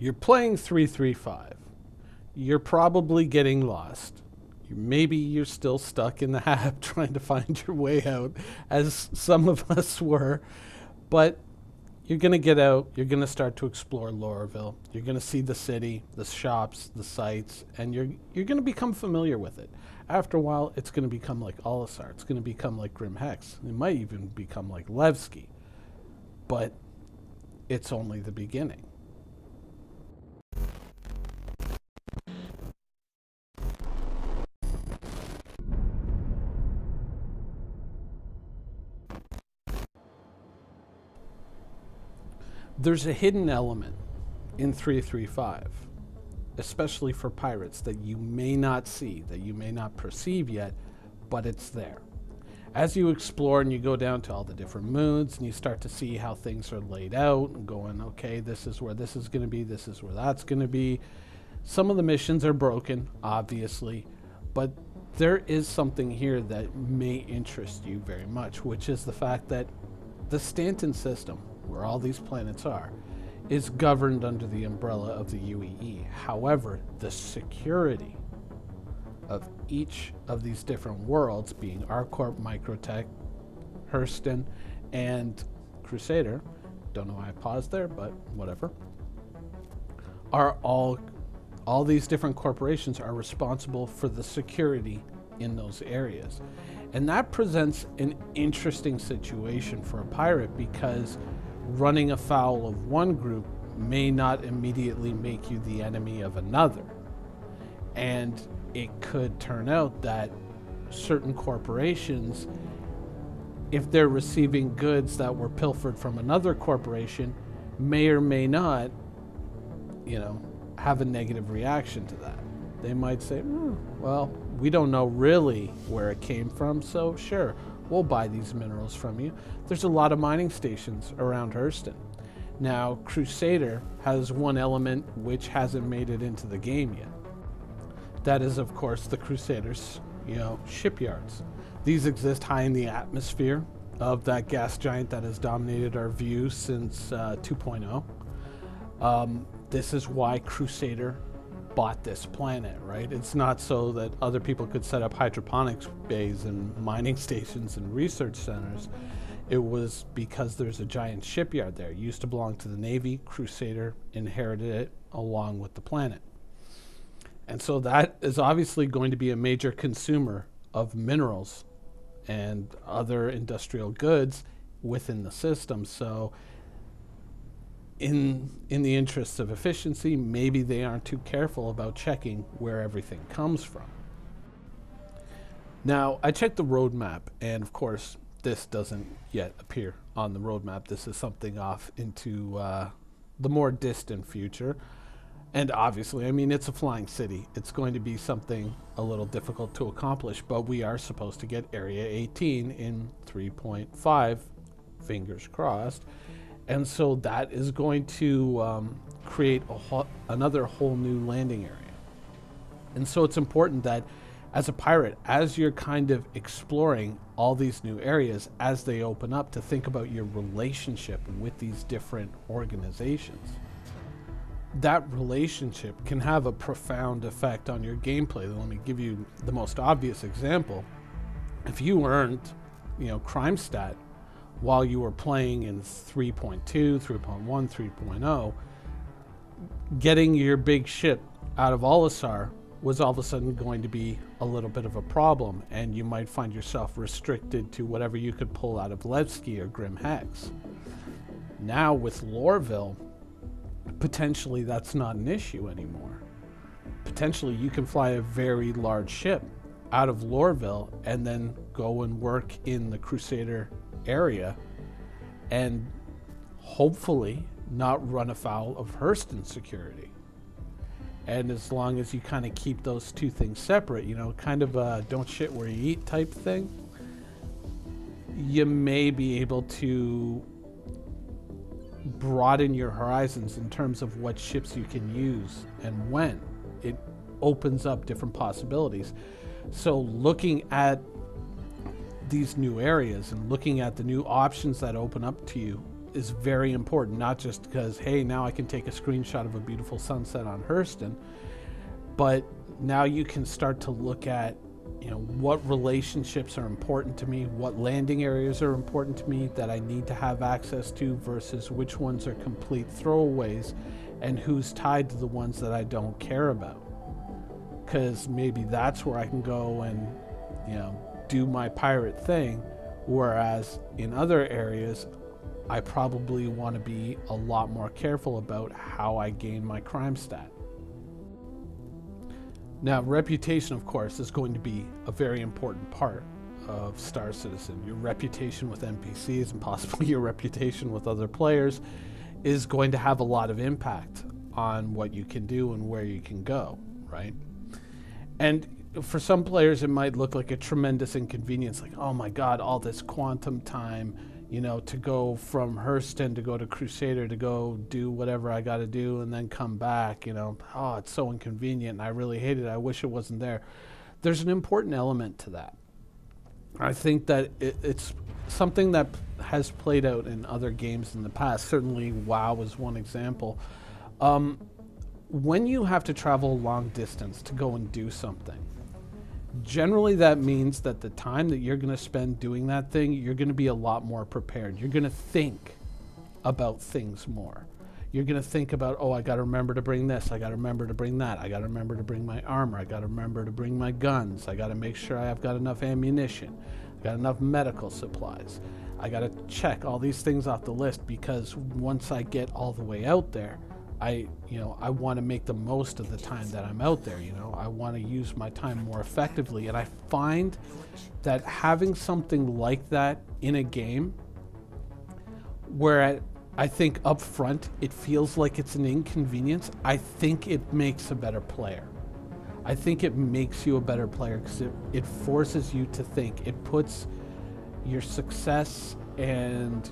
You're playing 335. You're probably getting lost. Maybe you're still stuck in the hab trying to find your way out, as some of us were. But you're going to get out. You're going to start to explore Lorville. You're going to see the city, the shops, the sights, and you're going to become familiar with it. After a while, it's going to become like Olisar. It's going to become like Grim Hex. It might even become like Levski. But it's only the beginning. There's a hidden element in 335, especially for pirates, that you may not see, that you may not perceive yet, but it's there. As you explore and you go down to all the different moons and you start to see how things are laid out and going, okay, this is where this is going to be, this is where that's going to be. Some of the missions are broken, obviously, but there is something here that may interest you very much, which is the fact that the Stanton system, where all these planets are, is governed under the umbrella of the UEE. However, the security of each of these different worlds, being ArcCorp, Microtech, Hurston, and Crusader, don't know why I paused there, but whatever, are all these different corporations are responsible for the security in those areas. And that presents an interesting situation for a pirate, because running afoul of one group may not immediately make you the enemy of another. And it could turn out that certain corporations, if they're receiving goods that were pilfered from another corporation, may or may not, have a negative reaction to that. They might say, well, we don't know really where it came from, so sure, we'll buy these minerals from you. There's a lot of mining stations around Hurston. Now, Crusader has one element which hasn't made it into the game yet. That is, of course, the Crusaders, shipyards. These exist high in the atmosphere of that gas giant that has dominated our view since 2.0. This is why Crusader bought this planet, right? It's not so that other people could set up hydroponics bays and mining stations and research centers. It was because there's a giant shipyard there. It used to belong to the Navy. Crusader inherited it along with the planet. And so that is obviously going to be a major consumer of minerals and other industrial goods within the system. So in the interests of efficiency, maybe they aren't too careful about checking where everything comes from. Now, I checked the roadmap, and of course, this doesn't yet appear on the roadmap. This is something off into the more distant future. And obviously, it's a flying city. It's going to be something a little difficult to accomplish, but we are supposed to get Area 18 in 3.5, fingers crossed. And so that is going to create another whole new landing area. And so it's important that as a pirate, as you're kind of exploring all these new areas, as they open up, to think about your relationship with these different organizations. That relationship can have a profound effect on your gameplay. Let me give you the most obvious example. If you earned, crime stat while you were playing in 3.2, 3.1, 3.0, getting your big ship out of Olisar was all of a sudden going to be a little bit of a problem, and you might find yourself restricted to whatever you could pull out of Levski or Grim Hex. Now with Lorville, potentially that's not an issue anymore. Potentially you can fly a very large ship out of Lorville and then go and work in the Crusader area and hopefully not run afoul of Hurston security. And as long as you kind of keep those two things separate, kind of a don't shit where you eat type thing, you may be able to broaden your horizons in terms of what ships you can use and when. It opens up different possibilities. So looking at these new areas and looking at the new options that open up to you is very important, not just because, hey, now I can take a screenshot of a beautiful sunset on Hurston, but now you can start to look at, what relationships are important to me, what landing areas are important to me that I need to have access to versus which ones are complete throwaways, and who's tied to the ones that I don't care about. Because maybe that's where I can go and, do my pirate thing, whereas in other areas, I probably want to be a lot more careful about how I gain my crime stat. Now, reputation, of course, is going to be a very important part of Star Citizen. Your reputation with NPCs and possibly your reputation with other players is going to have a lot of impact on what you can do and where you can go, right? And for some players, it might look like a tremendous inconvenience, like, oh my God, all this quantum time, to go from Hurston to go to Crusader to go do whatever I got to do and then come back, oh, it's so inconvenient and I really hate it. I wish it wasn't there. There's an important element to that. I think that it's something that has played out in other games in the past. Certainly WoW is one example. When you have to travel a long distance to go and do something, generally that means that the time that you're going to spend doing that thing, you're going to be a lot more prepared. You're going to think about things more. You're going to think about, oh, I got to remember to bring this. I got to remember to bring that. I got to remember to bring my armor. I got to remember to bring my guns. I got to make sure I've got enough ammunition. I got enough medical supplies. I got to check all these things off the list, because once I get all the way out there, I want to make the most of the time that I'm out there. I want to use my time more effectively. And I find that having something like that in a game, where I think up front it feels like it's an inconvenience, I think it makes a better player. I think it makes you a better player, because it forces you to think. It puts your success and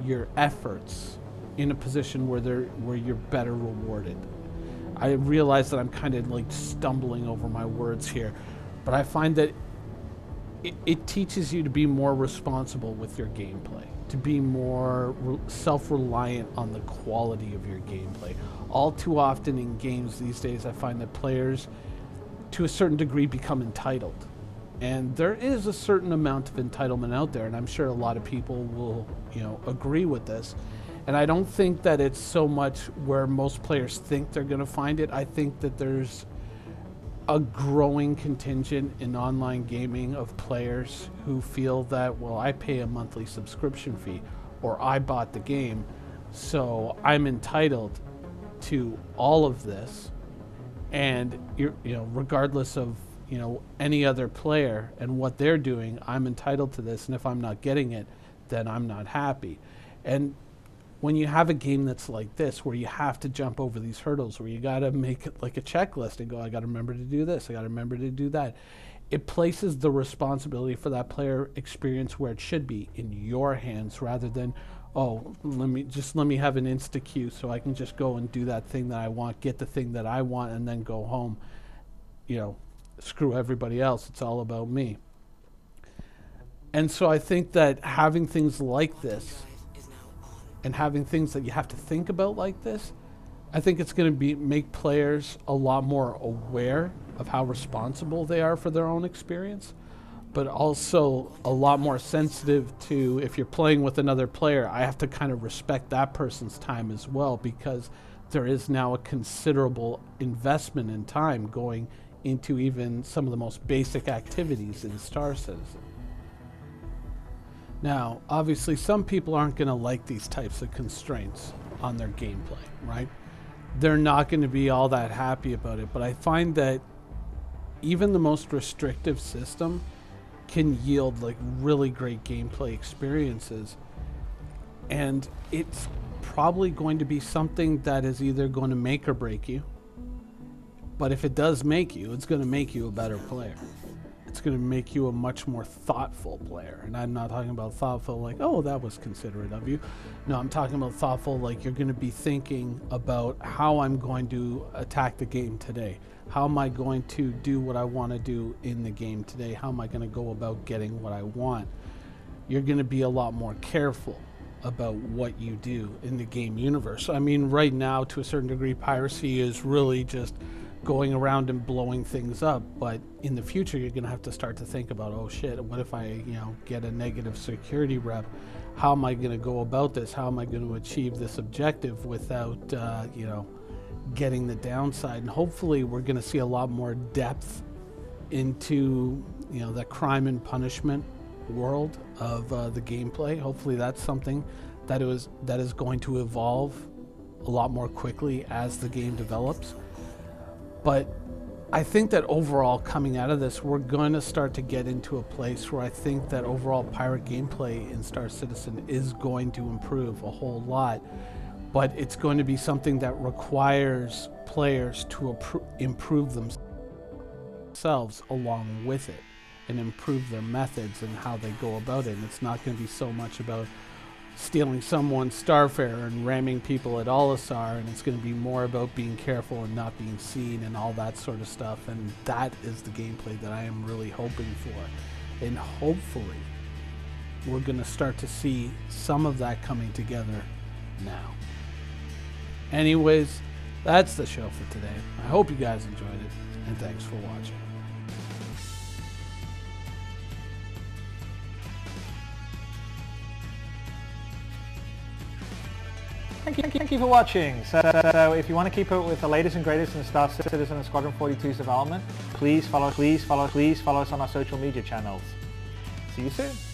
your efforts in a position where you're better rewarded. I realize that I'm kind of like stumbling over my words here, but I find that it teaches you to be more responsible with your gameplay, to be more self-reliant on the quality of your gameplay. All too often in games these days, I find that players, to a certain degree, become entitled. And there is a certain amount of entitlement out there, and I'm sure a lot of people will, agree with this. And I don't think that it's so much where most players think they're going to find it. I think that there's a growing contingent in online gaming of players who feel that, well, I pay a monthly subscription fee, or I bought the game, so I'm entitled to all of this. And regardless of any other player and what they're doing, I'm entitled to this, and if I'm not getting it, then I'm not happy. And when you have a game that's like this, where you have to jump over these hurdles, where you got to make it like a checklist and go, I got to remember to do this, I got to remember to do that, it places the responsibility for that player experience where it should be, in your hands, rather than, oh, let me have an insta queue so I can just go and do that thing that I want, get the thing that I want, and then go home. Screw everybody else. It's all about me. And so I think that having things like this, and having things that you have to think about like this, I think it's going to make players a lot more aware of how responsible they are for their own experience, but also a lot more sensitive to, if you're playing with another player, I have to kind of respect that person's time as well, because there is now a considerable investment in time going into even some of the most basic activities in Star Citizen. Now, obviously, some people aren't going to like these types of constraints on their gameplay, right? They're not going to be all that happy about it, but I find that even the most restrictive system can yield like really great gameplay experiences, and it's probably going to be something that is either going to make or break you. But if it does make you, it's going to make you a better player. It's going to make you a much more thoughtful player. And I'm not talking about thoughtful like, oh, that was considerate of you. No, I'm talking about thoughtful like you're going to be thinking about how I'm going to attack the game today. How am I going to do what I want to do in the game today? How am I going to go about getting what I want? you're going to be a lot more careful about what you do in the game universe. I mean, right now, to a certain degree, piracy is really just going around and blowing things up, but in the future you're going to have to start to think about, oh shit, what if I get a negative security rep? How am I going to go about this? How am I going to achieve this objective without getting the downside? And hopefully we're going to see a lot more depth into the crime and punishment world of the gameplay. Hopefully that's something that is going to evolve a lot more quickly as the game develops. But I think that overall, coming out of this, we're going to start to get into a place where I think that overall pirate gameplay in Star Citizen is going to improve a whole lot, but it's going to be something that requires players to improve themselves along with it and improve their methods and how they go about it. And it's not going to be so much about stealing someone's starfare and ramming people at Olisar, and it's going to be more about being careful and not being seen and all that sort of stuff. And that is the gameplay that I am really hoping for. And hopefully we're going to start to see some of that coming together now. Anyways, that's the show for today. I hope you guys enjoyed it, and thanks for watching. Thank you for watching. So if you want to keep up with the latest and greatest in Star Citizen and Squadron 42's development, please follow us on our social media channels. See you soon.